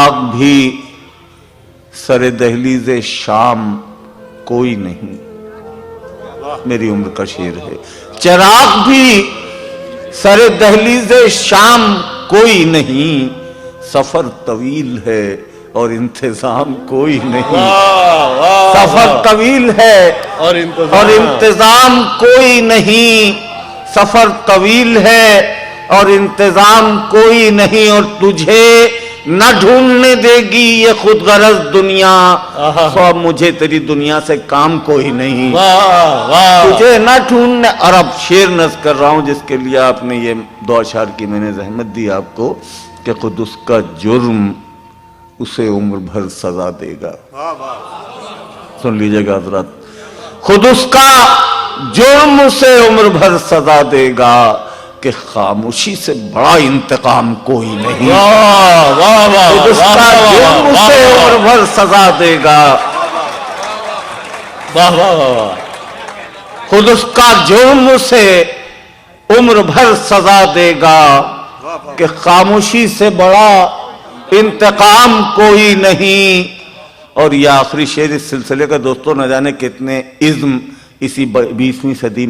آگ بھی سر دہلیز شام کوئی نہیں، میری عمر کا شعر ہے۔ چراغ بھی سر دہلیز شام کوئی نہیں، سفر طویل ہے اور انتظام کوئی نہیں۔ سفر طویل ہے اور انتظام کوئی نہیں، سفر طویل ہے اور انتظام کوئی نہیں، اور تجھے نہ ڈھونڈنے دے گی یہ خود غرض دنیا، خواب مجھے تیری دنیا سے کام کوئی نہیں، تجھے نہ ڈھونڈنے۔ اور اب شعر نظم کر رہا ہوں جس کے لیے آپ نے یہ دو اشعار کی میں نے زحمت دی آپ کو، کہ خود اس کا جرم اسے عمر بھر سزا دے گا۔ سن لیجئے گا حضرات، خود اس کا جرم اسے عمر بھر سزا دے گا، کہ خاموشی سے بڑا انتقام کوئی نہیں۔ خود اس کا جرم اسے عمر بھر سزا دے گا، خود اس کا جرم اسے عمر بھر سزا دے گا، کہ خاموشی سے بڑا انتقام کوئی نہیں۔ اور یہ آخری شعر اس سلسلے کا دوستوں، نہ جانے کتنے عزم اسی 20ویں صدی میں